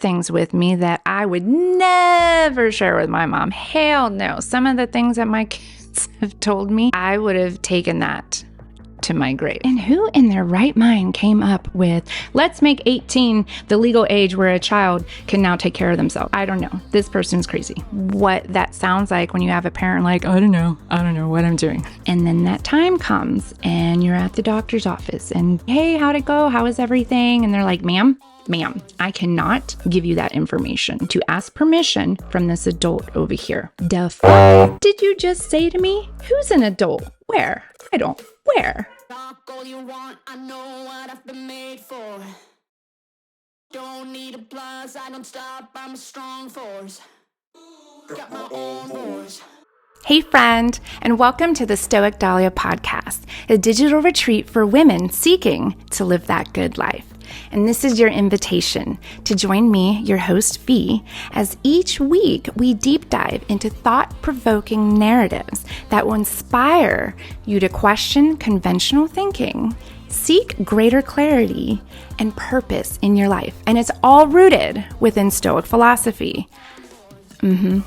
things with me that I would never share with my mom. Hell no. Some of the things that my kids have told me, I would have taken that to my grave. And who in their right mind came up with, let's make 18 the legal age where a child can now take care of themselves? I don't know. This person's crazy. What that sounds like when you have a parent like, I don't know what I'm doing. And then that time comes and you're at the doctor's office and, hey, how'd it go? How is everything? And they're like, ma'am, I cannot give you that information. To ask permission from this adult over here. The fuck did you just say to me? Who's an adult? Where? I don't. Where? Talk all you want, I know what I've been made for. Don't need applause, I don't stop, I'm a strong force. Got my own voice. Hey friend, and welcome to the Stoic Dahlia podcast, a digital retreat for women seeking to live that good life. And this is your invitation to join me, your host, V, as each week we deep dive into thought-provoking narratives that will inspire you to question conventional thinking, seek greater clarity and purpose in your life. And it's all rooted within Stoic philosophy. You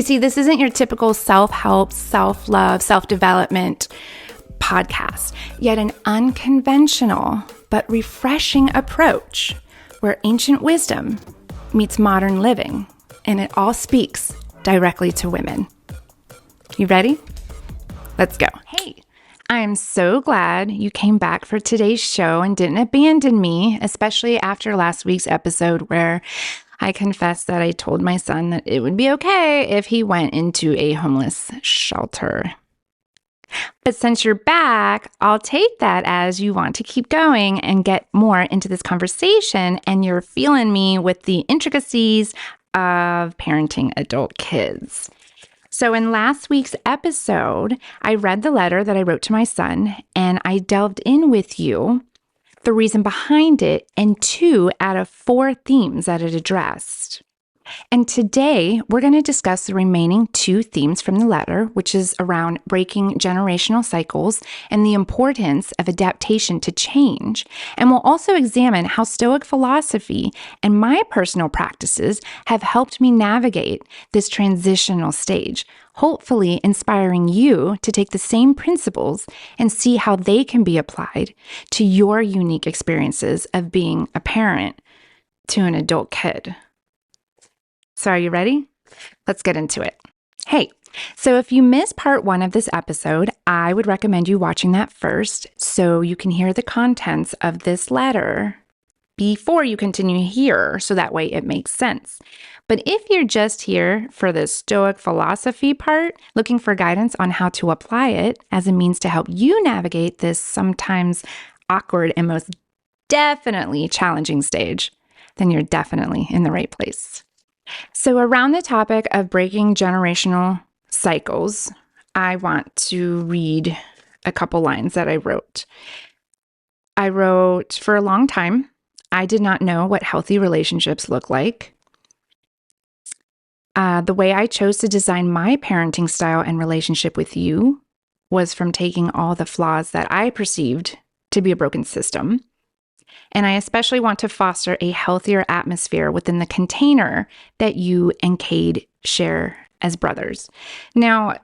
see, this isn't your typical self-help, self-love, self-development podcast, yet an unconventional but refreshing approach where ancient wisdom meets modern living, and it all speaks directly to women. You ready? Let's go. Hey, I am so glad you came back for today's show and didn't abandon me, especially after last week's episode where I confessed that I told my son that it would be okay if he went into a homeless shelter. But since you're back, I'll take that as you want to keep going and get more into this conversation, and you're feeling me with the intricacies of parenting adult kids. So in last week's episode, I read the letter that I wrote to my son, and I delved in with you the reason behind it and 2 out of 4 themes that it addressed. And today, we're going to discuss the remaining 2 themes from the letter, which is around breaking generational cycles and the importance of adaptation to change. And we'll also examine how Stoic philosophy and my personal practices have helped me navigate this transitional stage, hopefully inspiring you to take the same principles and see how they can be applied to your unique experiences of being a parent to an adult kid. So are you ready? Let's get into it. Hey, so if you missed part 1 of this episode, I would recommend you watching that first so you can hear the contents of this letter before you continue here, so that way it makes sense. But if you're just here for the Stoic philosophy part, looking for guidance on how to apply it as a means to help you navigate this sometimes awkward and most definitely challenging stage, then you're definitely in the right place. So around the topic of breaking generational cycles, I want to read a couple lines that I wrote. I wrote, for a long time, I did not know what healthy relationships look like. The way I chose to design my parenting style and relationship with you was from taking all the flaws that I perceived to be a broken system. And I especially want to foster a healthier atmosphere within the container that you and Cade share as brothers. Now,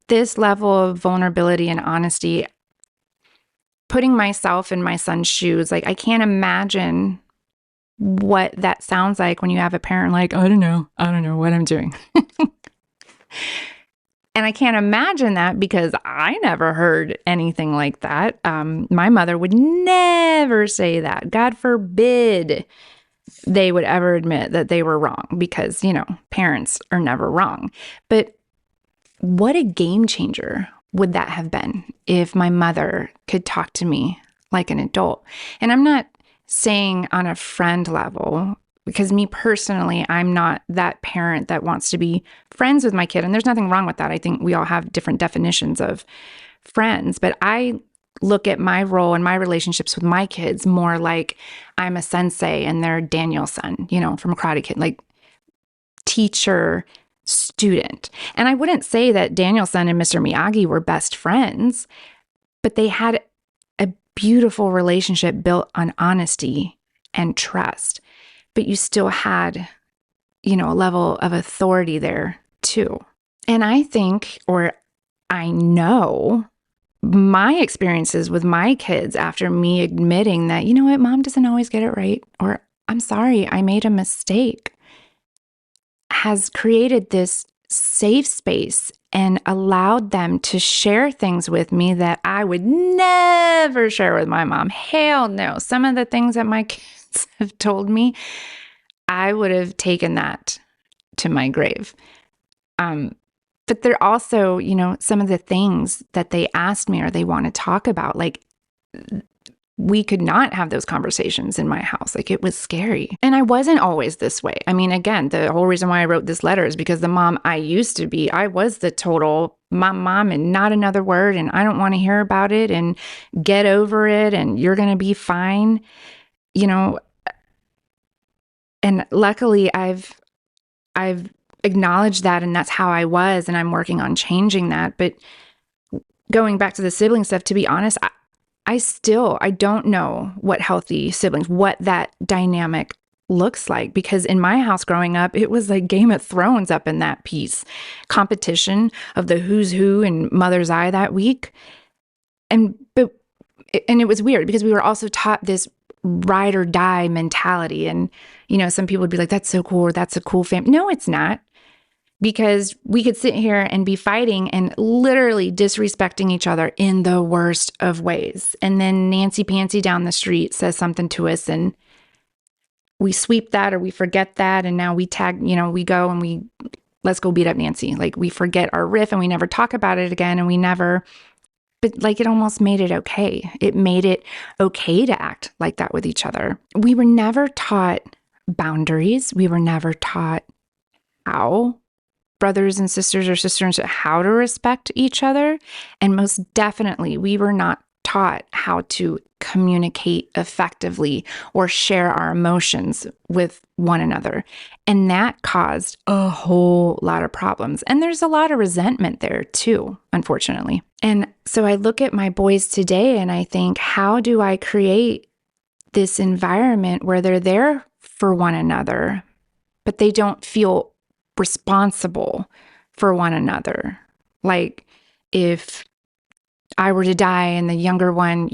this level of vulnerability and honesty, putting myself in my son's shoes, like I can't imagine what that sounds like when you have a parent like, I don't know what I'm doing. And I can't imagine that because I never heard anything like that. My mother would never say that. God forbid they would ever admit that they were wrong because, parents are never wrong. But what a game changer would that have been if my mother could talk to me like an adult? And I'm not saying on a friend level, because me personally, I'm not that parent that wants to be friends with my kid. And there's nothing wrong with that. I think we all have different definitions of friends. But I look at my role and my relationships with my kids more like I'm a sensei and they're Daniel's son, from Karate Kid, like teacher, student. And I wouldn't say that Daniel's son and Mr. Miyagi were best friends, but they had a beautiful relationship built on honesty and trust. but you still had, a level of authority there too. And I think, or I know, my experiences with my kids after me admitting that, you know what, mom doesn't always get it right, or I'm sorry, I made a mistake, has created this safe space and allowed them to share things with me that I would never share with my mom. Hell no. Some of the things that my kids have told me, I would have taken that to my grave. But they're also, some of the things that they asked me or they want to talk about, like, we could not have those conversations in my house. Like, it was scary. And I wasn't always this way. I mean, again, the whole reason why I wrote this letter is because the mom I used to be, I was the total mom and not another word, and I don't want to hear about it, and get over it, and you're going to be fine, And luckily I've acknowledged that, and that's how I was, and I'm working on changing that. But going back to the sibling stuff, to be honest, I don't know what healthy siblings, what that dynamic looks like, because in my house growing up, it was like Game of Thrones up in that piece, competition of the who's who and Mother's Eye that week. And it was weird because we were also taught this ride or die mentality. And, some people would be like, that's so cool, or that's a cool family. No, it's not. Because we could sit here and be fighting and literally disrespecting each other in the worst of ways. And then Nancy Pansy down the street says something to us, and we sweep that or we forget that. And now we tag, we go and let's go beat up Nancy. Like, we forget our riff and we never talk about it again. And but like, it almost made it okay. It made it okay to act like that with each other. We were never taught boundaries. We were never taught how brothers and sisters or sisters, how to respect each other. And most definitely, we were not taught how to communicate effectively or share our emotions with one another. And that caused a whole lot of problems. And there's a lot of resentment there too, unfortunately. And so I look at my boys today and I think, how do I create this environment where they're there for one another, but they don't feel responsible for one another? Like, if I were to die and the younger one,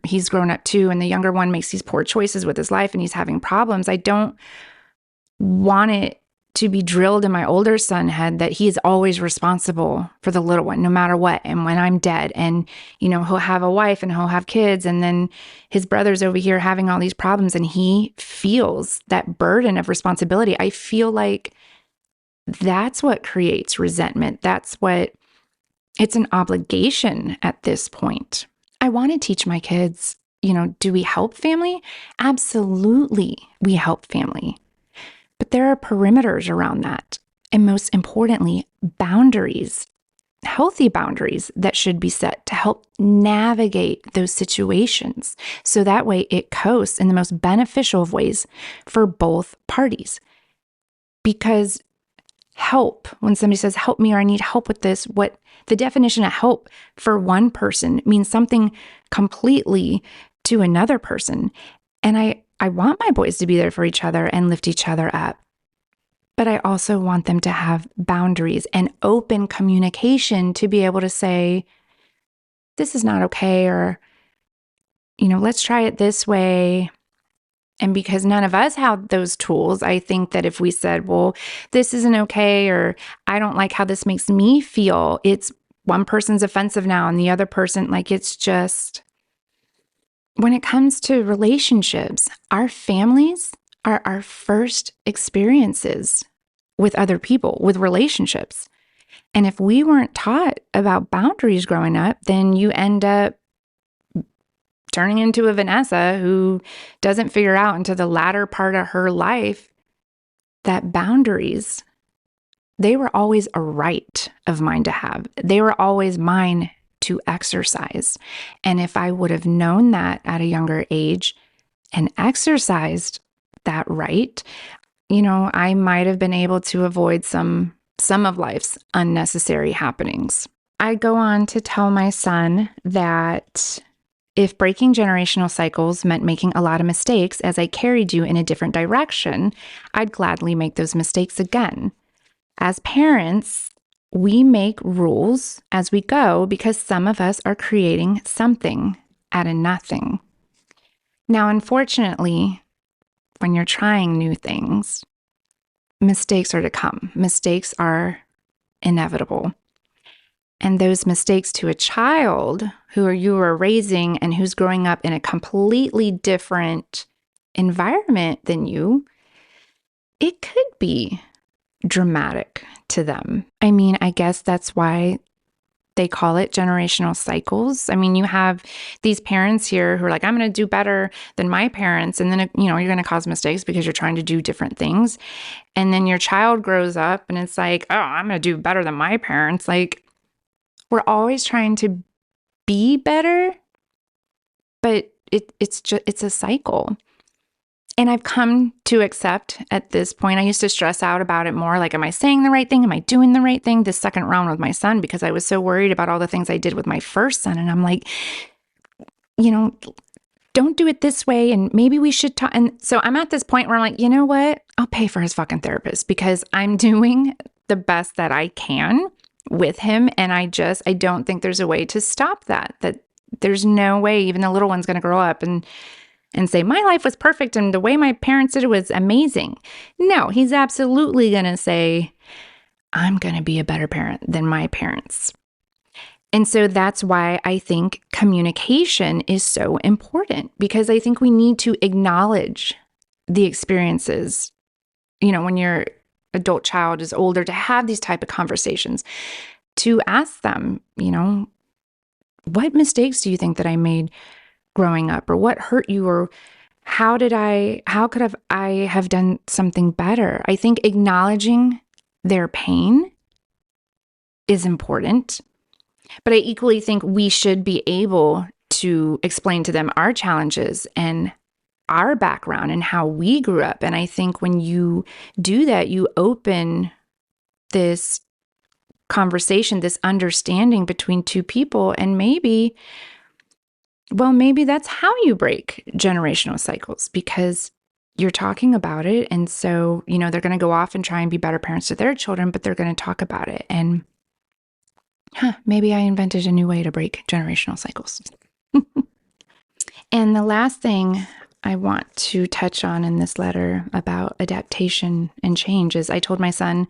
he's grown up too, and the younger one makes these poor choices with his life and he's having problems, I don't want it to be drilled in my older son's head that he is always responsible for the little one, no matter what. And when I'm dead, and, he'll have a wife and he'll have kids, and then his brother's over here having all these problems and he feels that burden of responsibility. I feel like that's what creates resentment. It's an obligation at this point. I want to teach my kids, do we help family? Absolutely, we help family. But there are perimeters around that. And most importantly, boundaries, healthy boundaries that should be set to help navigate those situations. So that way it coasts in the most beneficial of ways for both parties. Because help, when somebody says, help me, or I need help with this, what the definition of help for one person means something completely to another person. And I want my boys to be there for each other and lift each other up. But I also want them to have boundaries and open communication to be able to say, this is not okay, or, let's try it this way. And because none of us have those tools, I think that if we said, well, this isn't okay, or I don't like how this makes me feel, it's one person's offensive now and the other person, like, it's just, when it comes to relationships, our families are our first experiences with other people, with relationships. And if we weren't taught about boundaries growing up, then you end up turning into a Vanessa who doesn't figure out into the latter part of her life that boundaries, they were always a right of mine to have. They were always mine to exercise. And if I would have known that at a younger age and exercised that right, I might have been able to avoid some of life's unnecessary happenings. I go on to tell my son that If breaking generational cycles meant making a lot of mistakes as I carried you in a different direction, I'd gladly make those mistakes again. As parents, we make rules as we go because some of us are creating something out of nothing. Now, unfortunately, when you're trying new things, mistakes are to come. Mistakes are inevitable. And those mistakes to a child who you are raising and who's growing up in a completely different environment than you, it could be dramatic to them. I mean, I guess that's why they call it generational cycles. I mean, you have these parents here who are like, I'm going to do better than my parents. And then, you're going to cause mistakes because you're trying to do different things. And then your child grows up and it's like, oh, I'm going to do better than my parents. Like, we're always trying to be better, but it's a cycle. And I've come to accept at this point, I used to stress out about it more. Like, am I saying the right thing? Am I doing the right thing? This second round with my son, because I was so worried about all the things I did with my first son. And I'm like, don't do it this way. And maybe we should talk. And so I'm at this point where I'm like, you know what? I'll pay for his fucking therapist because I'm doing the best that I can with him. And I don't think there's a way to stop that there's no way even the little one's going to grow up and say, my life was perfect and the way my parents did it was amazing. No, he's absolutely going to say, I'm going to be a better parent than my parents. And so that's why I think communication is so important, because I think we need to acknowledge the experiences, when your adult child is older, to have these type of conversations, to ask them, what mistakes do you think that I made growing up, or what hurt you, or how could I have done something better? I think acknowledging their pain is important, but I equally think we should be able to explain to them our challenges and our background and how we grew up. And I think when you do that, you open this conversation, this understanding between two people, and maybe that's how you break generational cycles, because you're talking about it. And so, they're going to go off and try and be better parents to their children, but they're going to talk about it. And maybe I invented a new way to break generational cycles. And the last thing I want to touch on in this letter about adaptation and change is I told my son,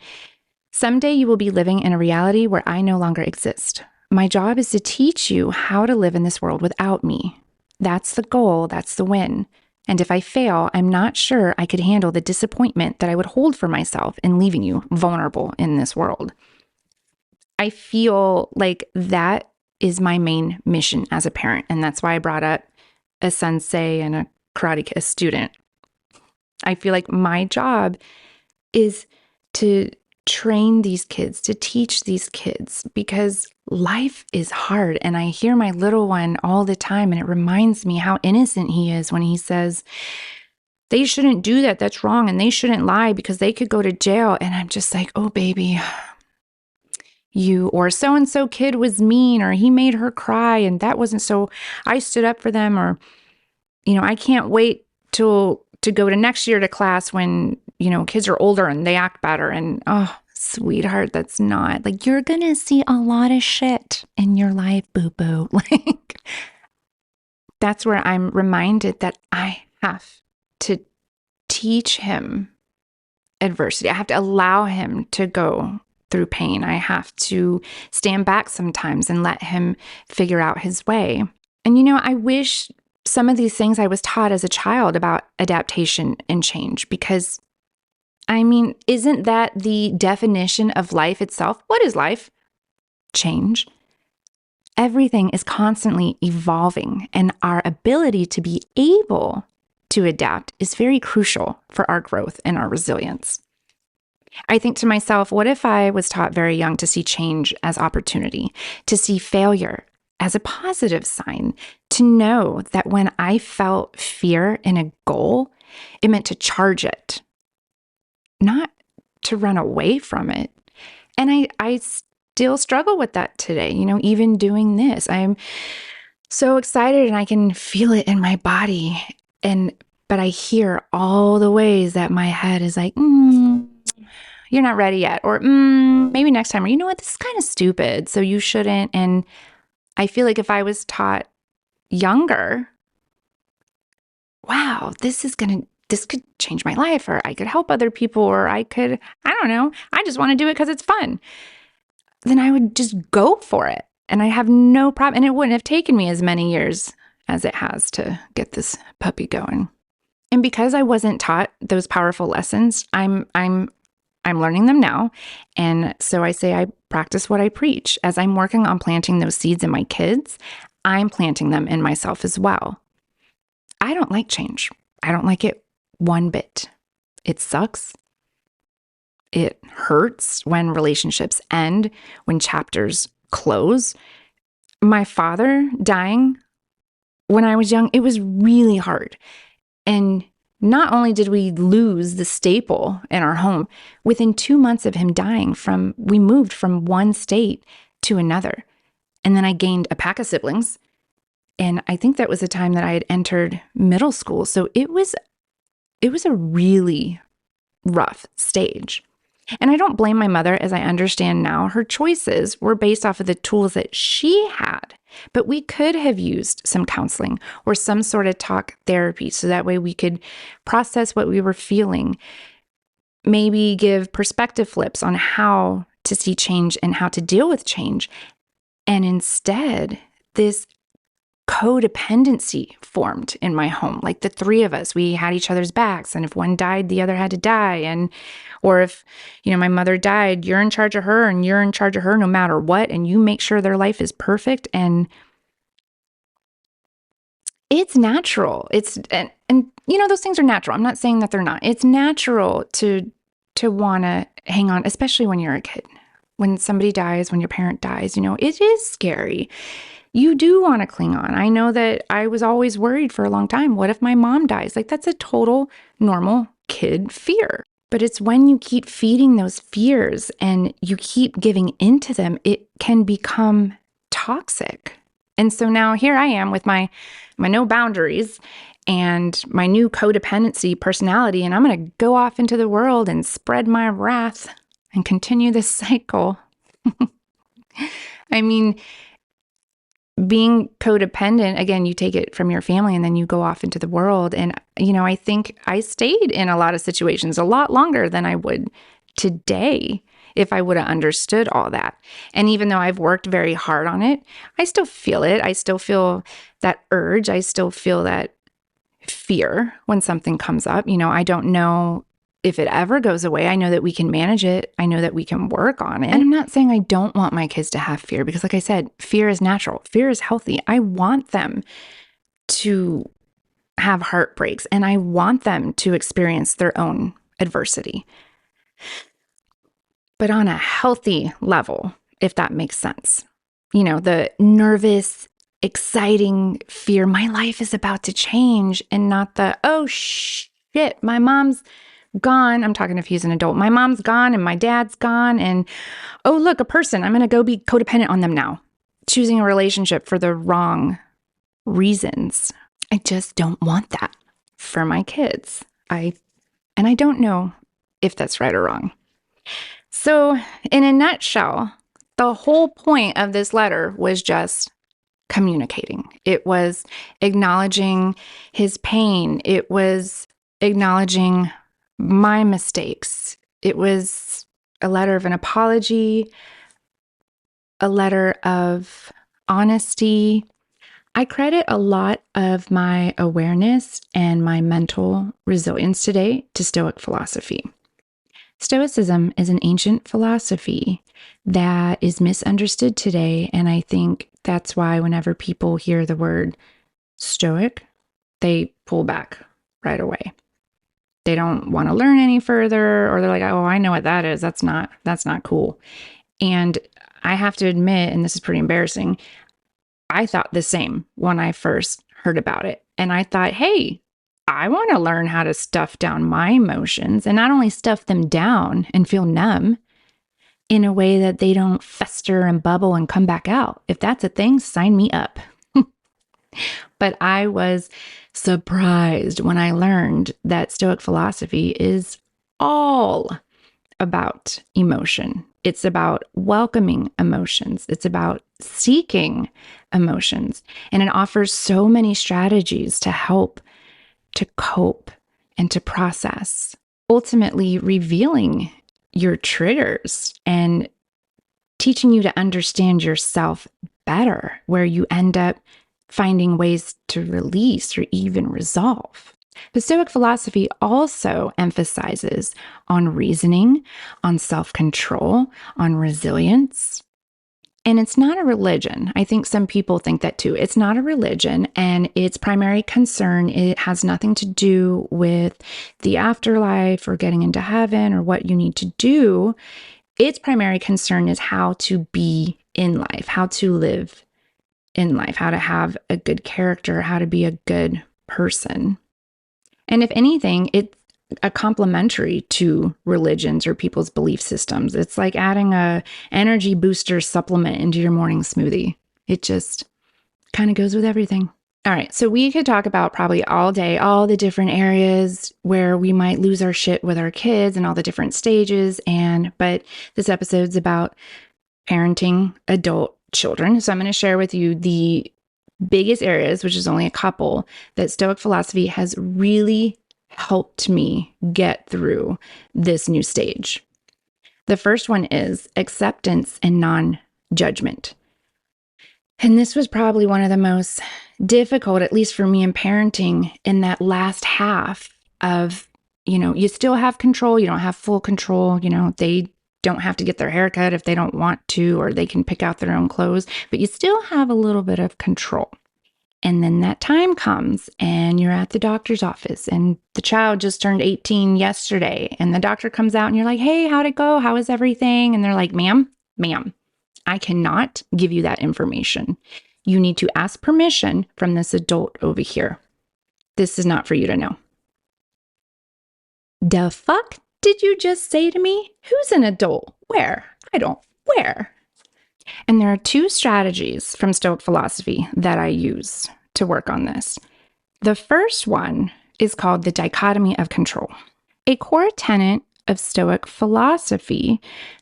someday you will be living in a reality where I no longer exist. My job is to teach you how to live in this world without me. That's the goal. That's the win. And if I fail, I'm not sure I could handle the disappointment that I would hold for myself in leaving you vulnerable in this world. I feel like that is my main mission as a parent. And that's why I brought up a sensei and a karate student. I feel like my job is to train these kids, to teach these kids, because life is hard. And I hear my little one all the time, and it reminds me how innocent he is when he says, they shouldn't do that. That's wrong. And they shouldn't lie because they could go to jail. And I'm just like, oh, baby, you or so-and-so kid was mean, or he made her cry, and that wasn't so, I stood up for them, or, I can't wait to go to next year to class when, kids are older and they act better. And, oh, sweetheart, that's not, like, you're going to see a lot of shit in your life, boo-boo. Like, that's where I'm reminded that I have to teach him adversity. I have to allow him to go through pain. I have to stand back sometimes and let him figure out his way. And, I wish some of these things I was taught as a child about adaptation and change, because, isn't that the definition of life itself? What is life? Change. Everything is constantly evolving, and our ability to be able to adapt is very crucial for our growth and our resilience. I think to myself, what if I was taught very young to see change as opportunity, to see failure as a positive sign, to know that when I felt fear in a goal, it meant to charge it, not to run away from it. And I still struggle with that today, even doing this. I'm so excited and I can feel it in my body. But I hear all the ways that my head is like, you're not ready yet. Or maybe next time. Or you know what? This is kind of stupid. So you shouldn't. And I feel like if I was taught younger, wow, this could change my life, or I could help other people, or I don't know, I just want to do it because it's fun. Then I would just go for it. And I have no problem. And it wouldn't have taken me as many years as it has to get this puppy going. And because I wasn't taught those powerful lessons, I'm learning them now. And so I say I practice what I preach. As I'm working on planting those seeds in my kids, I'm planting them in myself as well. I don't like change. I don't like it one bit. It sucks. It hurts when relationships end, when chapters close. My father dying when I was young, it was really hard. And not only did we lose the staple in our home, within 2 months of him dying, we moved from one state to another. And then I gained a pack of siblings. And I think that was the time that I had entered middle school. So it was a really rough stage. And I don't blame my mother, as I understand now. Her choices were based off of the tools that she had. But we could have used some counseling or some sort of talk therapy so that way we could process what we were feeling, maybe give perspective flips on how to see change and how to deal with change. And instead, this codependency formed in my home. Like the three of us, we had each other's backs. And if one died, the other had to die. Or if, my mother died, you're in charge of her and you're in charge of her no matter what. And you make sure their life is perfect. And it's natural. And those things are natural. I'm not saying that they're not. It's natural to want to hang on, especially when you're a kid. When somebody dies, when your parent dies, it is scary. You do want to cling on. I know that I was always worried for a long time. What if my mom dies? Like, that's a total normal kid fear. But it's when you keep feeding those fears and you keep giving into them, it can become toxic. And so now here I am with my no boundaries and my new codependency personality, and I'm going to go off into the world and spread my wrath and continue this cycle. I mean, being codependent, again, you take it from your family and then you go off into the world. And, I think I stayed in a lot of situations a lot longer than I would today if I would have understood all that. And even though I've worked very hard on it, I still feel it. I still feel that urge. I still feel that fear when something comes up. I don't know if it ever goes away. I know that we can manage it. I know that we can work on it. And I'm not saying I don't want my kids to have fear because, like I said, fear is natural. Fear is healthy. I want them to have heartbreaks and I want them to experience their own adversity. But on a healthy level, if that makes sense. The nervous, exciting fear, my life is about to change, and not the, oh shit, my mom's gone. I'm talking if he's an adult. My mom's gone and my dad's gone. And oh, look, a person. I'm going to go be codependent on them now. Choosing a relationship for the wrong reasons. I just don't want that for my kids. And I don't know if that's right or wrong. So in a nutshell, the whole point of this letter was just communicating. It was acknowledging his pain. It was acknowledging my mistakes. It was a letter of an apology, a letter of honesty. I credit a lot of my awareness and my mental resilience today to Stoic philosophy. Stoicism is an ancient philosophy that is misunderstood today, and I think that's why whenever people hear the word Stoic, they pull back right away. They don't want to learn any further, or they're like, oh, I know what that is. That's not cool. And I have to admit, and this is pretty embarrassing, I thought the same when I first heard about it. And I thought, hey, I want to learn how to stuff down my emotions and not only stuff them down and feel numb in a way that they don't fester and bubble and come back out. If that's a thing, sign me up. But I was surprised when I learned that Stoic philosophy is all about emotion. It's about welcoming emotions. It's about seeking emotions. And it offers so many strategies to help to cope and to process, ultimately revealing your triggers and teaching you to understand yourself better, where you end up finding ways to release or even resolve. The Stoic philosophy also emphasizes on reasoning, on self-control, on resilience. And it's not a religion. I think some people think that too. It's not a religion, and its primary concern, it has nothing to do with the afterlife or getting into heaven or what you need to do. Its primary concern is how to be in life, how to live in life, how to have a good character, how to be a good person. And if anything, it's a complementary to religions or people's belief systems. It's like adding a energy booster supplement into your morning smoothie. It just kind of goes with everything. All right, so we could talk about probably all day, all the different areas where we might lose our shit with our kids and all the different stages. But this episode's about parenting adult children. So I'm going to share with you the biggest areas, which is only a couple, that Stoic philosophy has really helped me get through this new stage. The first one is acceptance and non-judgment. And this was probably one of the most difficult, at least for me in parenting, in that last half of, you still have control. You don't have full control. They don't have to get their hair cut if they don't want to, or they can pick out their own clothes, but you still have a little bit of control. And then that time comes and you're at the doctor's office and the child just turned 18 yesterday and the doctor comes out and you're like, hey, how'd it go? How is everything? And they're like, ma'am, I cannot give you that information. You need to ask permission from this adult over here. This is not for you to know. The fuck did you just say to me? Who's an adult? Where? Where? And there are two strategies from Stoic philosophy that I use to work on this. The first one is called the dichotomy of control. A core tenet of Stoic philosophy,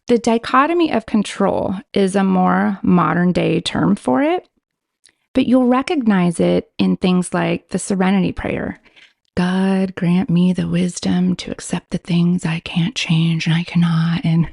the dichotomy of control is a more modern day term for it, but you'll recognize it in things like the Serenity Prayer. God grant me the wisdom to accept the things I can't change and I cannot. And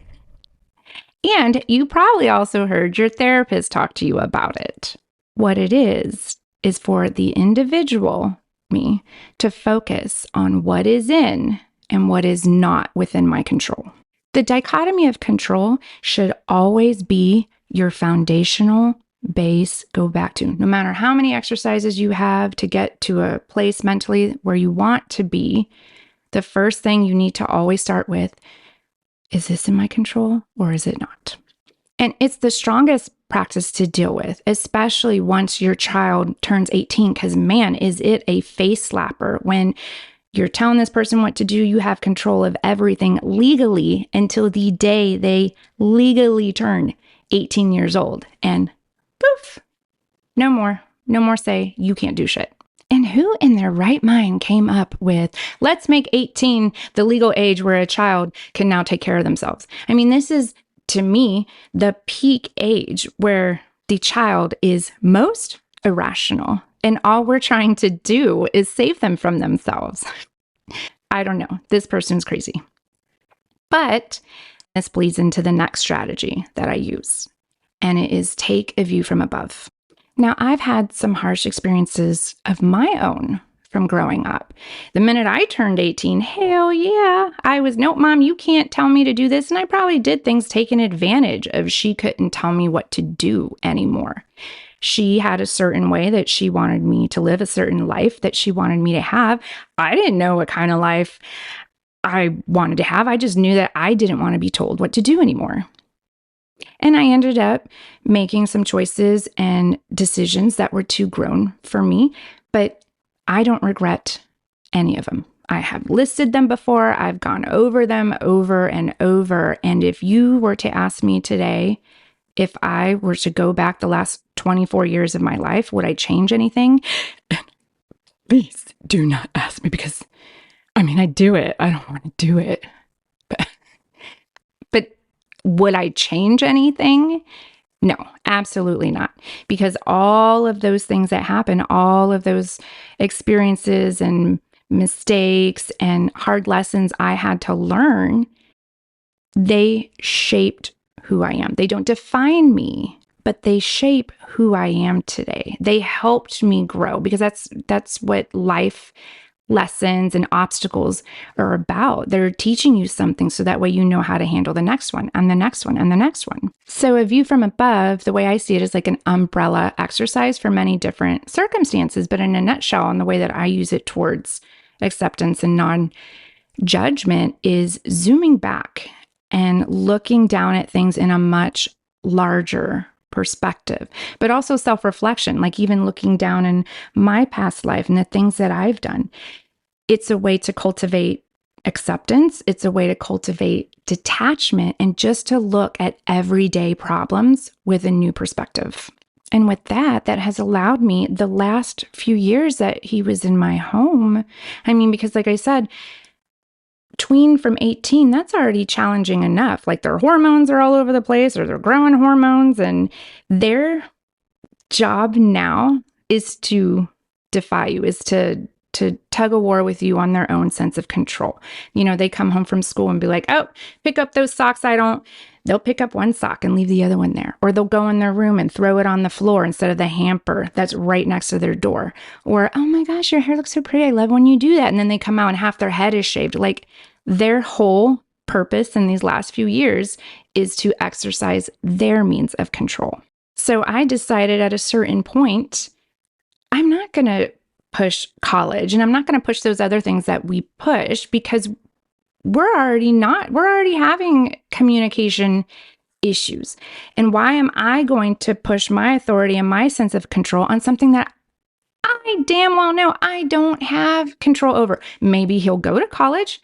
you probably also heard your therapist talk to you about it. What it is for the individual, me, to focus on what is in and what is not within my control. The dichotomy of control should always be your foundational base go back to. No matter how many exercises you have to get to a place mentally where you want to be, the first thing you need to always start with, is this in my control or is it not? And it's the strongest practice to deal with, especially once your child turns 18, because man, is it a face slapper when you're telling this person what to do. You have control of everything legally until the day they legally turn 18 years old. And poof, no more say, you can't do shit. And who in their right mind came up with, let's make 18 the legal age where a child can now take care of themselves? I mean, this is, to me, the peak age where the child is most irrational. And all we're trying to do is save them from themselves. I don't know. This person's crazy. But this bleeds into the next strategy that I use. And it is take a view from above. Now, I've had some harsh experiences of my own from growing up. The minute I turned 18, hell yeah, I was, nope, mom, you can't tell me to do this. And I probably did things taken advantage of. She couldn't tell me what to do anymore. She had a certain way that she wanted me to live, a certain life that she wanted me to have. I didn't know what kind of life I wanted to have. I just knew that I didn't want to be told what to do anymore. And I ended up making some choices and decisions that were too grown for me, but I don't regret any of them. I have listed them before. I've gone over them over and over. And if you were to ask me today, if I were to go back the last 24 years of my life. Would I change anything? Please do not ask me, because I do it. I don't want to do it. But would I change anything? No, absolutely not. Because all of those things that happen, all of those experiences and mistakes and hard lessons I had to learn, they shaped who I am. They don't define me, but they shape who I am today. They helped me grow, because that's what life lessons and obstacles are about. They're teaching you something so that way you know how to handle the next one and the next one and the next one. So a view from above, the way I see it, is like an umbrella exercise for many different circumstances, but in a nutshell, and the way that I use it towards acceptance and non-judgment, is zooming back and looking down at things in a much larger perspective, but also self-reflection, like even looking down in my past life and the things that I've done. It's a way to cultivate acceptance. It's a way to cultivate detachment, and just to look at everyday problems with a new perspective. And with that has allowed me the last few years that he was in my home. Because like I said, tween from 18, that's already challenging enough. Like their hormones are all over the place, or they're growing hormones, and their job now is to defy you, is to tug a war with you on their own sense of control. They come home from school and be like, oh, pick up those socks. They'll pick up one sock and leave the other one there. Or they'll go in their room and throw it on the floor instead of the hamper that's right next to their door. Or, oh my gosh, your hair looks so pretty. I love when you do that. And then they come out and half their head is shaved. Like, their whole purpose in these last few years is to exercise their means of control. So I decided at a certain point, I'm not going to push college, and I'm not going to push those other things that we push, because we're already having communication issues. And why am I going to push my authority and my sense of control on something that I damn well know I don't have control over? Maybe he'll go to college,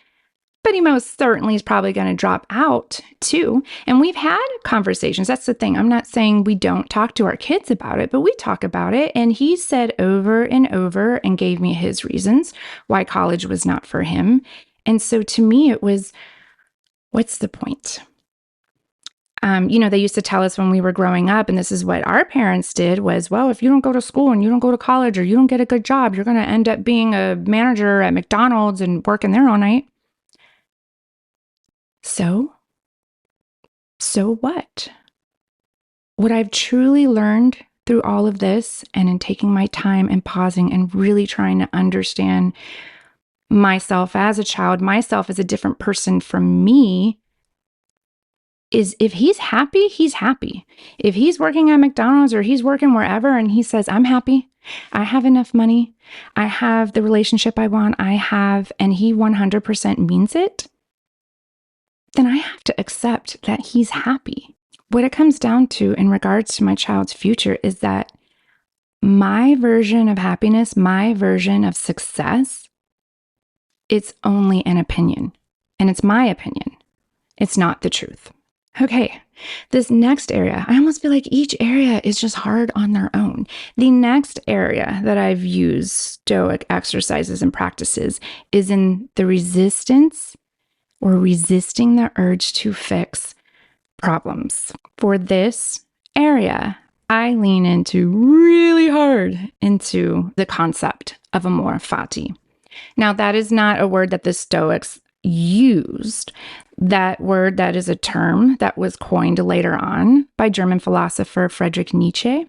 but he most certainly is probably going to drop out too. And we've had conversations. That's the thing. I'm not saying we don't talk to our kids about it, but we talk about it. And he said over and over and gave me his reasons why college was not for him. And so to me, it was, what's the point? They used to tell us when we were growing up, and this is what our parents did, was, well, if you don't go to school and you don't go to college, or you don't get a good job, you're going to end up being a manager at McDonald's and working there all night. So what? What I've truly learned through all of this, and in taking my time and pausing and really trying to understand myself as a child, myself as a different person from me, is if he's happy, he's happy. If he's working at McDonald's or he's working wherever and he says, I'm happy, I have enough money, I have the relationship I want, and he 100% means it, then I have to accept that he's happy. What it comes down to in regards to my child's future is that my version of happiness, my version of success, it's only an opinion. And it's my opinion. It's not the truth. Okay, this next area, I almost feel like each area is just hard on their own. The next area that I've used Stoic exercises and practices is in the resistance, or resisting the urge to fix problems. For this area, I lean into really hard into the concept of amor fati. Now, that is not a word that the Stoics used. That word, that is a term that was coined later on by German philosopher Friedrich Nietzsche.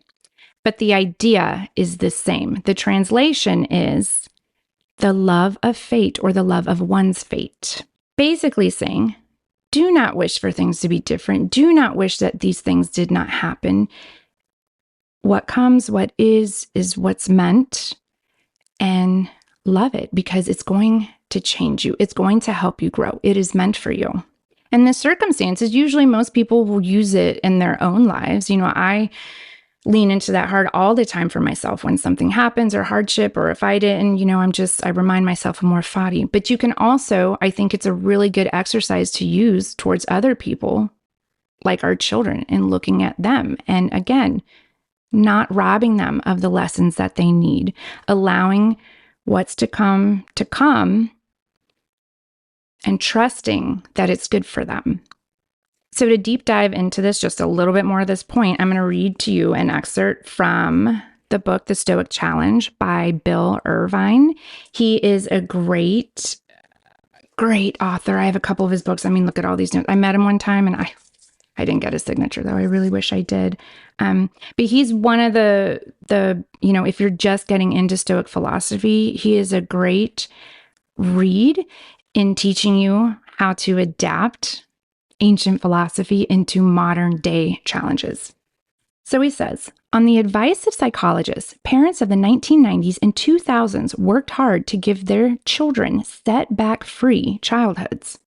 But the idea is the same. The translation is the love of fate, or the love of one's fate. Basically saying, do not wish for things to be different. Do not wish that these things did not happen. What comes, what is what's meant, and love it, because it's going to change you. It's going to help you grow. It is meant for you. And the circumstances, usually most people will use it in their own lives. I lean into that hard all the time for myself when something happens, or hardship, or if I didn't, I remind myself of more fati. But you can also, I think it's a really good exercise to use towards other people, like our children, and looking at them. And again, not robbing them of the lessons that they need, allowing what's to come, and trusting that it's good for them. So to deep dive into this, just a little bit more at this point, I'm going to read to you an excerpt from the book, The Stoic Challenge by Bill Irvine. He is a great author. I have a couple of his books. I mean, look at all these notes. I met him one time and I didn't get his signature though. I really wish I did. But he's one of the, if you're just getting into Stoic philosophy, he is a great read in teaching you how to adapt ancient philosophy into modern day challenges. So he says, on the advice of psychologists, parents of the 1990s and 2000s worked hard to give their children setback-free childhoods.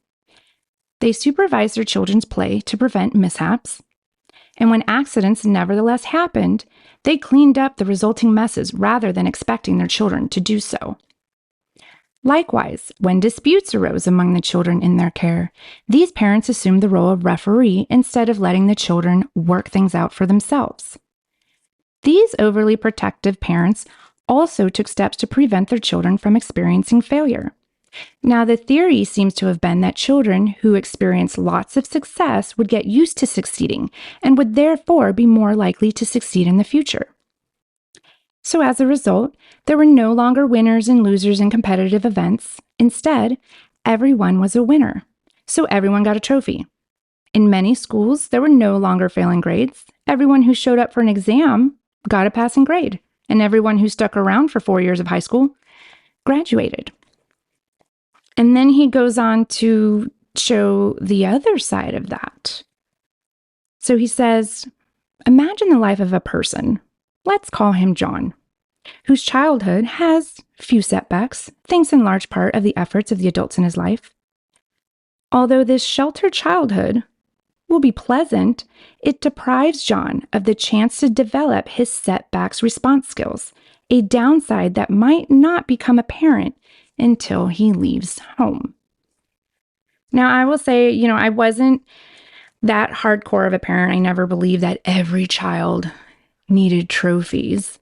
They supervised their children's play to prevent mishaps, and when accidents nevertheless happened, they cleaned up the resulting messes rather than expecting their children to do so. Likewise, when disputes arose among the children in their care, these parents assumed the role of referee instead of letting the children work things out for themselves. These overly protective parents also took steps to prevent their children from experiencing failure. Now, the theory seems to have been that children who experience lots of success would get used to succeeding and would therefore be more likely to succeed in the future. So as a result, there were no longer winners and losers in competitive events. Instead, everyone was a winner. So everyone got a trophy. In many schools, there were no longer failing grades. Everyone who showed up for an exam got a passing grade, and everyone who stuck around for 4 years of high school graduated. And then he goes on to show the other side of that. So he says, imagine the life of a person. Let's call him John, whose childhood has few setbacks, thanks in large part of the efforts of the adults in his life. Although this sheltered childhood will be pleasant, it deprives John of the chance to develop his setbacks response skills, a downside that might not become apparent until he leaves home. Now, I will say, I wasn't that hardcore of a parent. I never believed that every child needed trophies.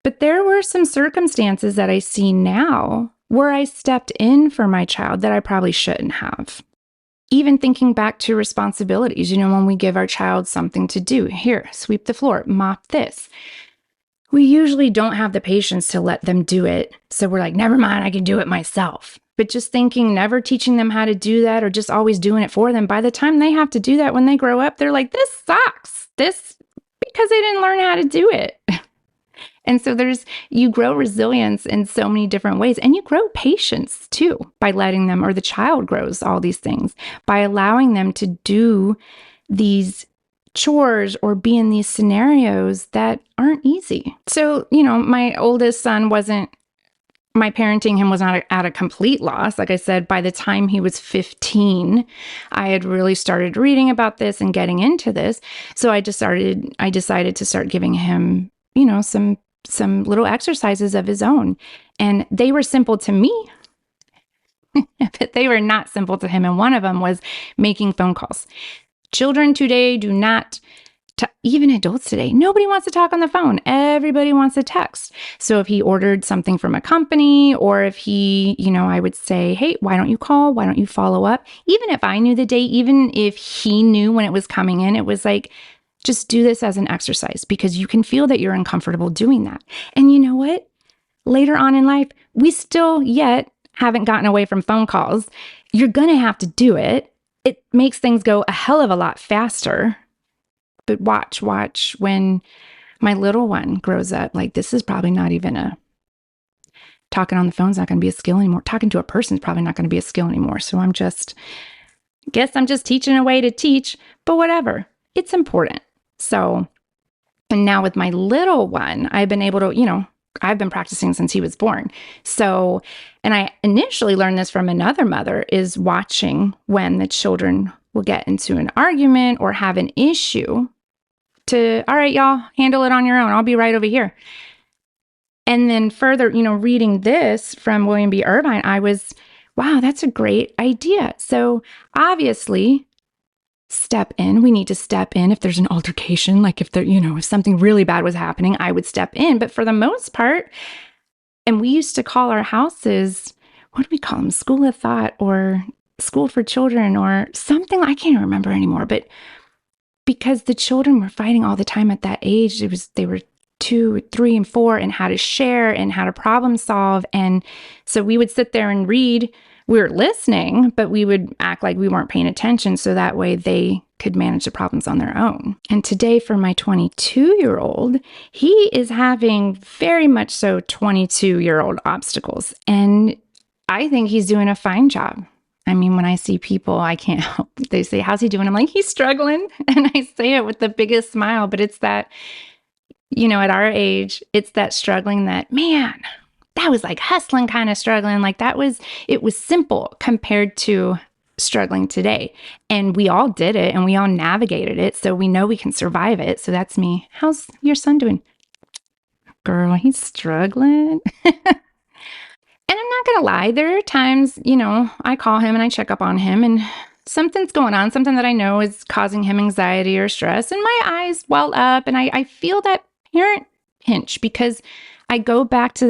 But there were some circumstances that I see now where I stepped in for my child that I probably shouldn't have. Even thinking back to responsibilities, when we give our child something to do, here, sweep the floor, mop this. We usually don't have the patience to let them do it. So we're like, never mind, I can do it myself. But just thinking, never teaching them how to do that or just always doing it for them, by the time they have to do that when they grow up, they're like, this sucks. Because they didn't learn how to do it. And so you grow resilience in so many different ways, and you grow patience too by letting them, or the child grows all these things by allowing them to do these chores or be in these scenarios that aren't easy. So, my oldest son my parenting him was not at a complete loss. Like I said, by the time he was 15, I had really started reading about this and getting into this. So I decided to start giving him, some little exercises of his own. And they were simple to me, but they were not simple to him. And one of them was making phone calls. Children today do not, even adults today, nobody wants to talk on the phone. Everybody wants to text. So if he ordered something from a company, or if he, I would say, hey, why don't you call? Why don't you follow up? Even if I knew the date, even if he knew when it was coming in, it was like, just do this as an exercise, because you can feel that you're uncomfortable doing that. And you know what? Later on in life, we still yet haven't gotten away from phone calls. You're going to have to do it. It makes things go a hell of a lot faster. But watch when my little one grows up, like this is probably not even talking on the phone's not going to be a skill anymore. Talking to a person is probably not going to be a skill anymore. So I'm just teaching a way to teach, but whatever. It's important. So, and now with my little one, I've been able to, I've been practicing since he was born. So, and I initially learned this from another mother, is watching when the children will get into an argument or have an issue to, all right, y'all, handle it on your own. I'll be right over here. And then further, reading this from William B. Irvine, I was, wow, that's a great idea. So obviously step in. We need to step in if there's an altercation, like if if something really bad was happening, I would step in. But for the most part, and we used to call our houses, what do we call them? School of Thought or School for Children or something. I can't remember anymore. But because the children were fighting all the time at that age, they were 2, 3, and 4 and how to share and how to problem solve. And so we would sit there and read. We were listening, but we would act like we weren't paying attention so that way they could manage the problems on their own. And today for my 22-year-old, he is having very much so 22-year-old obstacles. And I think he's doing a fine job. I mean, when I see people, I can't help. They say, how's he doing? I'm like, he's struggling. And I say it with the biggest smile, but it's that, at our age, it's that struggling that, man, that was like hustling kind of struggling. Like it was simple compared to struggling today. And we all did it and we all navigated it. So we know we can survive it. So that's me. How's your son doing? Girl, he's struggling. And I'm not going to lie, there are times, I call him and I check up on him and something's going on, something that I know is causing him anxiety or stress. And my eyes well up and I feel that parent pinch because I go back to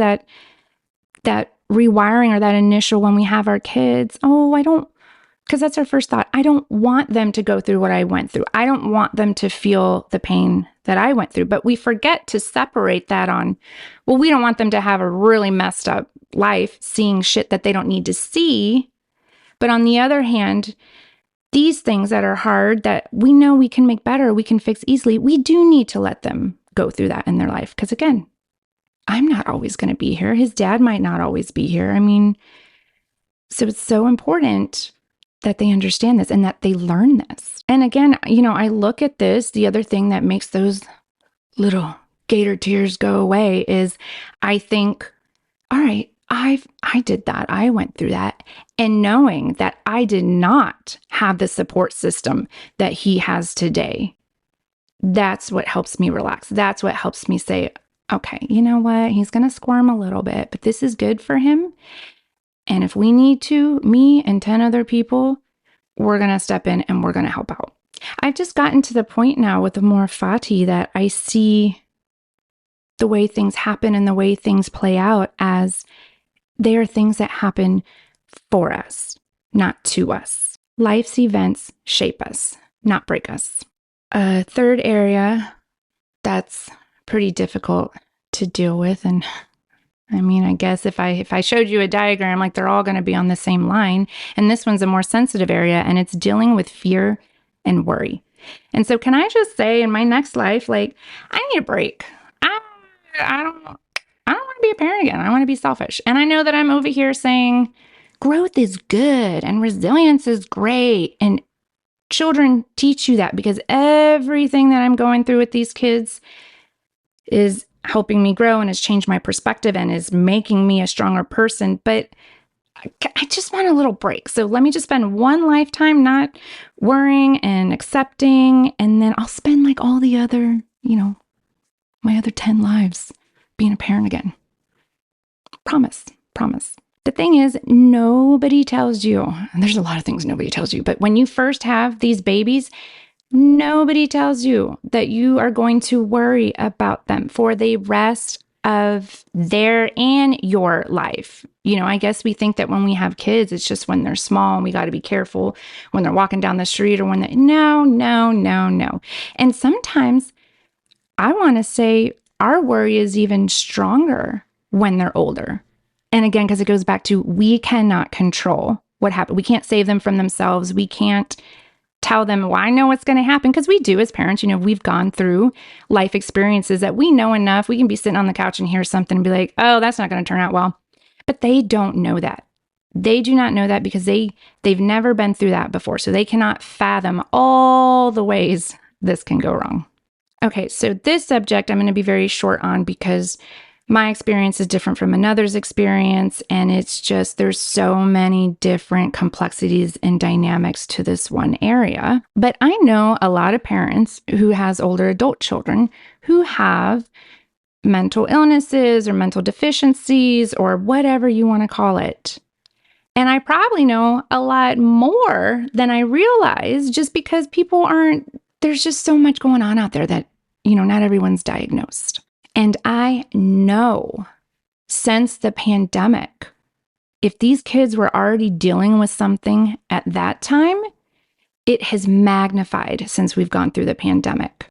that rewiring or that initial when we have our kids. Because that's our first thought. I don't want them to go through what I went through. I don't want them to feel the pain that I went through. But we forget to separate that we don't want them to have a really messed up life seeing shit that they don't need to see. But on the other hand, these things that are hard that we know we can make better, we can fix easily, we do need to let them go through that in their life. Because again, I'm not always going to be here. His dad might not always be here. I mean, so it's so important that they understand this and that they learn this. And again, I look at this, the other thing that makes those little gator tears go away is I think, all right, I did that. I went through that. And knowing that I did not have the support system that he has today, that's what helps me relax. That's what helps me say, okay, you know what? He's going to squirm a little bit, but this is good for him. And if we need to, me and 10 other people, we're going to step in and we're going to help out. I've just gotten to the point now with the more Fati that I see the way things happen and the way things play out as they are things that happen for us, not to us. Life's events shape us, not break us. A third area that's pretty difficult to deal with, and I mean, I guess if I showed you a diagram, like they're all going to be on the same line. And this one's a more sensitive area, and it's dealing with fear and worry. And so can I just say in my next life, like, I need a break. I don't want to be a parent again. I want to be selfish. And I know that I'm over here saying growth is good and resilience is great. And children teach you that because everything that I'm going through with these kids is helping me grow and has changed my perspective and is making me a stronger person. But I just want a little break. So let me just spend one lifetime not worrying and accepting. And then I'll spend like all the other, my other 10 lives being a parent again. Promise. The thing is, nobody tells you, and there's a lot of things nobody tells you, but when you first have these babies, nobody tells you that you are going to worry about them for the rest of their and your life. I guess we think that when we have kids, it's just when they're small and we got to be careful when they're walking down the street or when no. And sometimes I want to say our worry is even stronger when they're older. And again, because it goes back to we cannot control what happened. We can't save them from themselves. We can't tell them, well, I know what's going to happen, because we do as parents. We've gone through life experiences that we know enough. We can be sitting on the couch and hear something and be like, oh, that's not going to turn out well. But they don't know that. They do not know that because they've never been through that before. So they cannot fathom all the ways this can go wrong. Okay, so this subject I'm going to be very short on because my experience is different from another's experience, and it's just there's so many different complexities and dynamics to this one area. But I know a lot of parents who has older adult children who have mental illnesses or mental deficiencies or whatever you want to call it. And I probably know a lot more than I realize just because there's just so much going on out there that, not everyone's diagnosed. And I know since the pandemic, if these kids were already dealing with something at that time, it has magnified since we've gone through the pandemic.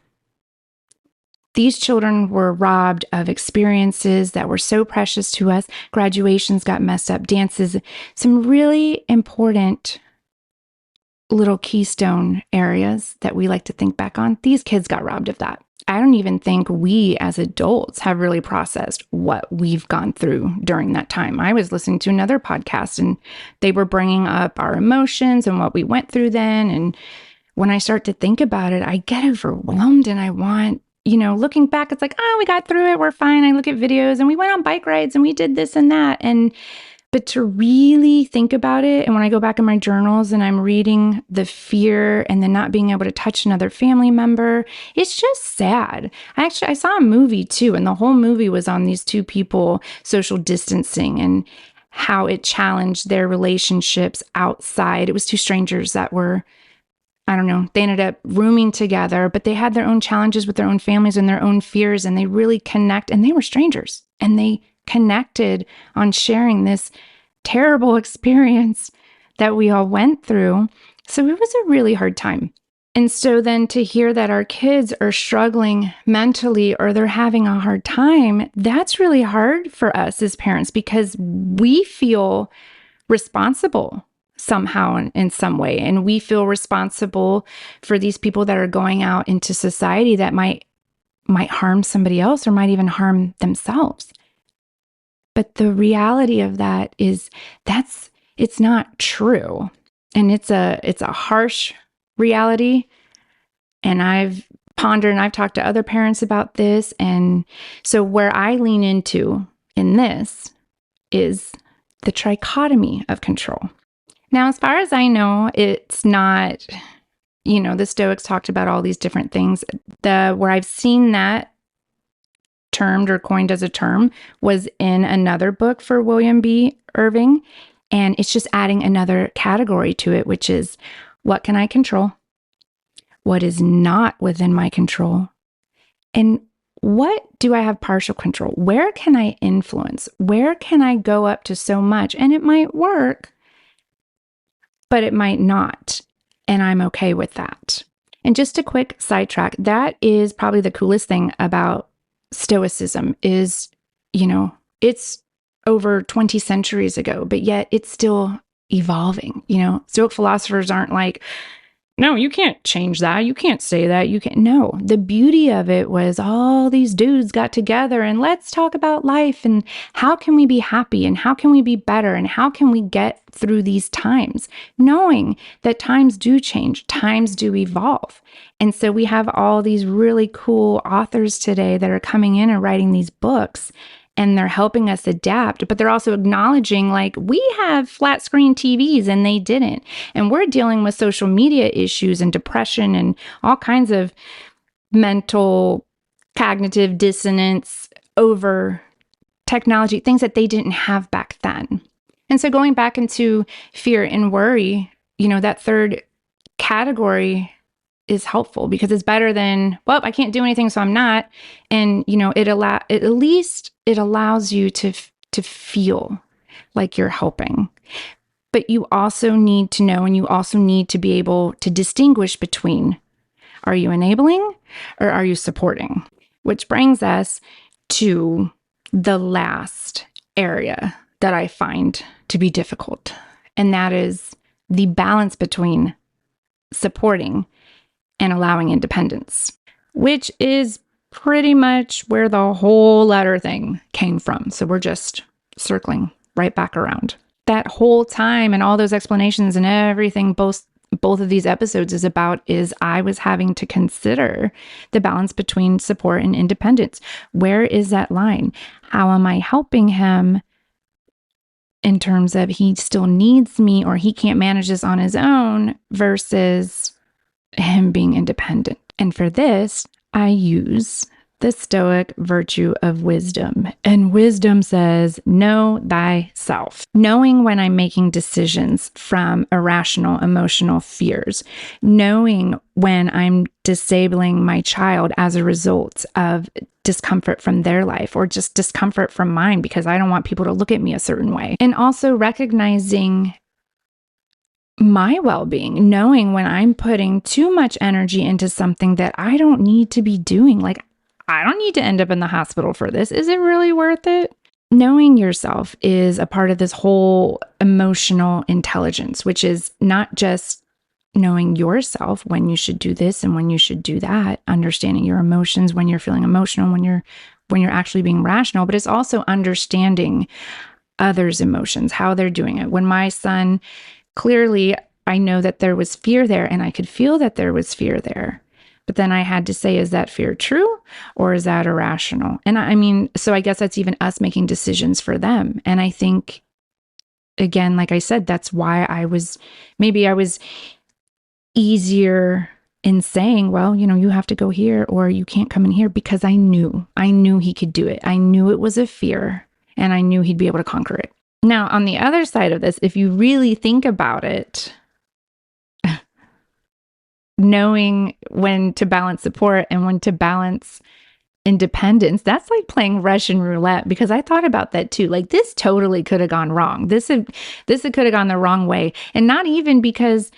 These children were robbed of experiences that were so precious to us. Graduations got messed up, dances, some really important little keystone areas that we like to think back on. These kids got robbed of that. I don't even think we as adults have really processed what we've gone through during that time. I was listening to another podcast and they were bringing up our emotions and what we went through then. And when I start to think about it, I get overwhelmed and I want, looking back, it's like, oh, we got through it. We're fine. I look at videos and we went on bike rides and we did this and that. But to really think about it, and when I go back in my journals and I'm reading the fear and then not being able to touch another family member, it's just sad. I saw a movie too, and the whole movie was on these two people social distancing and how it challenged their relationships outside. It was two strangers that were, I don't know, they ended up rooming together, but they had their own challenges with their own families and their own fears, and they really connect, and they were strangers, and they connected on sharing this terrible experience that we all went through. So it was a really hard time. And so then to hear that our kids are struggling mentally or they're having a hard time, that's really hard for us as parents because we feel responsible somehow in some way. And we feel responsible for these people that are going out into society that might harm somebody else or might even harm themselves. But the reality of that is it's not true. And it's a harsh reality. And I've pondered and I've talked to other parents about this. And so where I lean into in this is the trichotomy of control. Now, as far as I know, it's not, the Stoics talked about all these different things. Where I've seen that termed or coined as a term was in another book for William B. Irving. And it's just adding another category to it, which is what can I control? What is not within my control? And what do I have partial control? Where can I influence? Where can I go up to so much? And it might work, but it might not. And I'm okay with that. And just a quick sidetrack, that is probably the coolest thing about Stoicism is, it's over 20 centuries ago, but yet it's still evolving. Stoic philosophers aren't like, no, you can't change that. You can't say that. You can't. No, the beauty of it was all these dudes got together and let's talk about life and how can we be happy and how can we be better and how can we get through these times, knowing that times do change, times do evolve. And so we have all these really cool authors today that are coming in and writing these books. And they're helping us adapt, but they're also acknowledging like we have flat screen TVs and they didn't. And we're dealing with social media issues and depression and all kinds of mental cognitive dissonance over technology, things that they didn't have back then. And so going back into fear and worry, that third category is helpful because it's better than, well, I can't do anything, so I'm not. And, it allows you to feel like you're helping. But you also need to know, and you also need to be able to distinguish between, are you enabling or are you supporting? Which brings us to the last area that I find to be difficult. And that is the balance between supporting and allowing independence, which is pretty much where the whole letter thing came from. So we're just circling right back around. That whole time and all those explanations and everything both of these episodes is about is I was having to consider the balance between support and independence. Where is that line? How am I helping him in terms of he still needs me or he can't manage this on his own versus him being independent? And for this, I use the Stoic virtue of wisdom. And wisdom says, know thyself. Knowing when I'm making decisions from irrational emotional fears, knowing when I'm disabling my child as a result of discomfort from their life or just discomfort from mine because I don't want people to look at me a certain way. And also recognizing my well-being, knowing when I'm putting too much energy into something that I don't need to be doing. Like, I don't need to end up in the hospital for this. Is it really worth it? Knowing yourself is a part of this whole emotional intelligence, which is not just knowing yourself when you should do this and when you should do that, understanding your emotions when you're feeling emotional, when you're actually being rational, but it's also understanding others' emotions, how they're doing it. When my son, clearly, I know that there was fear there and I could feel that there was fear there. But then I had to say, is that fear true or is that irrational? And I mean, so I guess that's even us making decisions for them. And I think, again, like I said, that's why I was easier in saying, well, you have to go here or you can't come in here, because I knew he could do it. I knew it was a fear and I knew he'd be able to conquer it. Now, on the other side of this, if you really think about it, knowing when to balance support and when to balance independence, that's like playing Russian roulette, because I thought about that too. Like, this totally could have gone wrong. This could have gone the wrong way. And not even because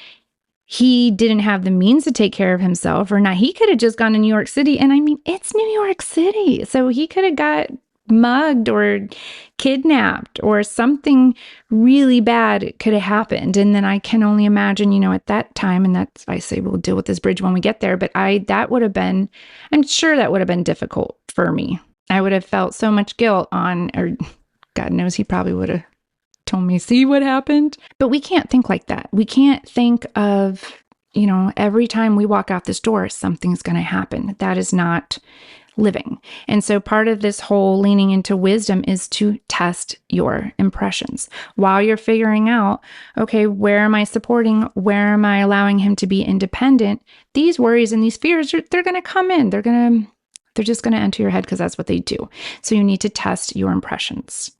he didn't have the means to take care of himself or not. He could have just gone to New York City. And I mean, it's New York City. So he could have got mugged or kidnapped or something really bad could have happened. And then I can only imagine, at that time, and that's, I say we'll deal with this bridge when we get there, but I'm sure that would have been difficult for me. I would have felt so much guilt or God knows he probably would have told me, see what happened. But we can't think like that. We can't think of, every time we walk out this door, something's going to happen. That is not living. And so part of this whole leaning into wisdom is to test your impressions while you're figuring out, okay, where am I supporting? Where am I allowing him to be independent? These worries and these fears, they're going to come in. They're just going to enter your head because that's what they do. So you need to test your impressions.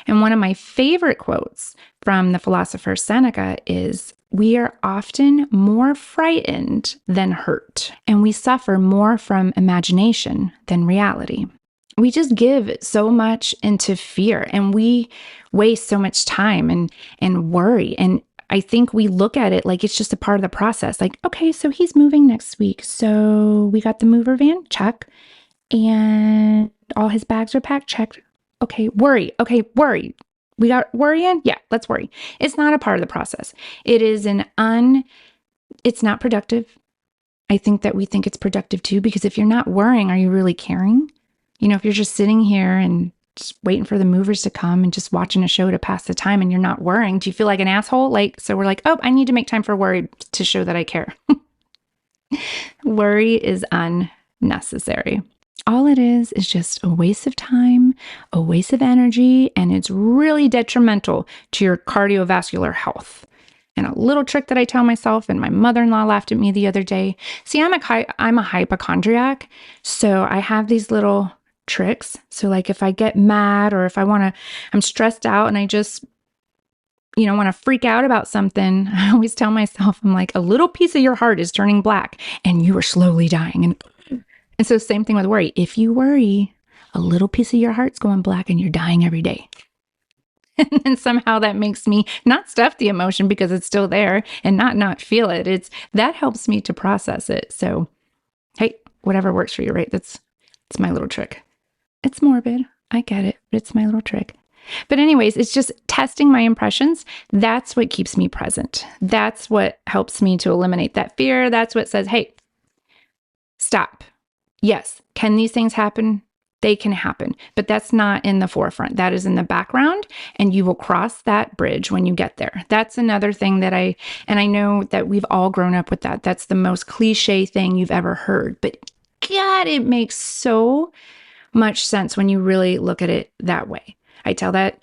And one of my favorite quotes from the philosopher Seneca is, we are often more frightened than hurt, and we suffer more from imagination than reality. We just give so much into fear, and we waste so much time and worry. And I think we look at it like it's just a part of the process. Like, okay, so he's moving next week. So we got the mover van, check. And all his bags are packed, checked. Okay, worry. Okay, worry. We got worry in? Yeah, let's worry. It's not a part of the process. It's not productive. I think that we think it's productive too, because if you're not worrying, are you really caring? If you're just sitting here and just waiting for the movers to come and just watching a show to pass the time and you're not worrying, do you feel like an asshole? So we're like, oh, I need to make time for worry to show that I care. Worry is unnecessary. All it is just a waste of time, a waste of energy, and it's really detrimental to your cardiovascular health. And a little trick that I tell myself, and my mother-in-law laughed at me the other day. See, I'm a hypochondriac, so I have these little tricks. So like if I get mad or if I'm stressed out and I just, want to freak out about something, I always tell myself, I'm like, a little piece of your heart is turning black and you are slowly dying. And so same thing with worry. If you worry, a little piece of your heart's going black and you're dying every day. And then somehow that makes me not stuff the emotion because it's still there and not feel it. That helps me to process it. So, hey, whatever works for you, right? It's my little trick. It's morbid. I get it, but it's my little trick. But anyways, it's just testing my impressions. That's what keeps me present. That's what helps me to eliminate that fear. That's what says, hey, stop. Yes, can these things happen? They can happen, but that's not in the forefront. That is in the background, and you will cross that bridge when you get there. That's another thing that I know that we've all grown up with that. That's the most cliche thing you've ever heard, but God, it makes so much sense when you really look at it that way. I tell that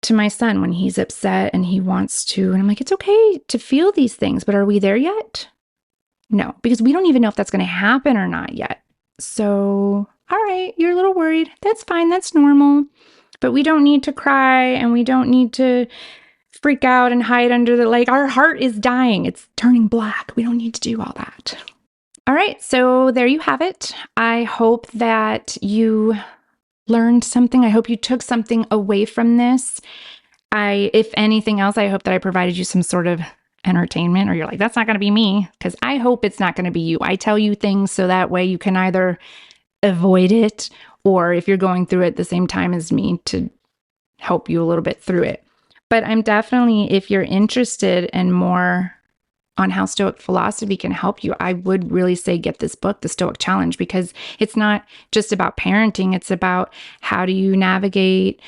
to my son when he's upset and he wants to, and I'm like, it's okay to feel these things, but are we there yet? No, because we don't even know if that's going to happen or not yet. So all right, you're a little worried. That's fine. That's normal. But we don't need to cry and we don't need to freak out and hide under the, like, our heart is dying. It's turning black. We don't need to do all that. All right, so there you have it. I hope that you learned something. I hope you took something away from this. If anything else, I hope that I provided you some sort of entertainment, or you're like, that's not going to be me, because I hope it's not going to be you. I tell you things so that way you can either avoid it, or if you're going through it at the same time as me, to help you a little bit through it. But I'm definitely, if you're interested in more on how Stoic philosophy can help you, I would really say get this book, The Stoic Challenge, because it's not just about parenting. It's about how do you navigate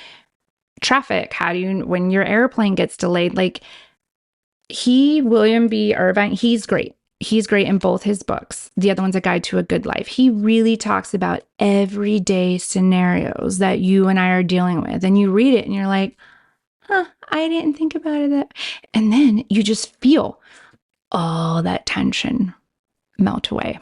traffic? How do you, when your airplane gets delayed? Like, William B. Irvine, he's great. He's great in both his books. The other one's A Guide to a Good Life. He really talks about everyday scenarios that you and I are dealing with. And you read it and you're like, I didn't think about it. And then you just feel all that tension melt away.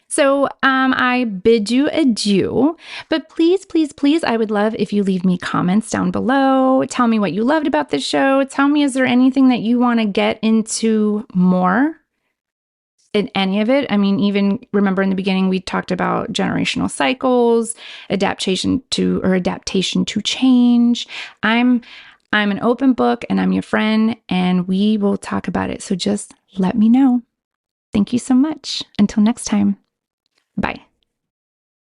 So I bid you adieu, but please, please, please, I would love if you leave me comments down below. Tell me what you loved about the show. Tell me, is there anything that you want to get into more in any of it? I mean, even remember in the beginning, we talked about generational cycles, adaptation to change. I'm an open book and I'm your friend, and we will talk about it. So just let me know. Thank you so much. Until next time. Bye.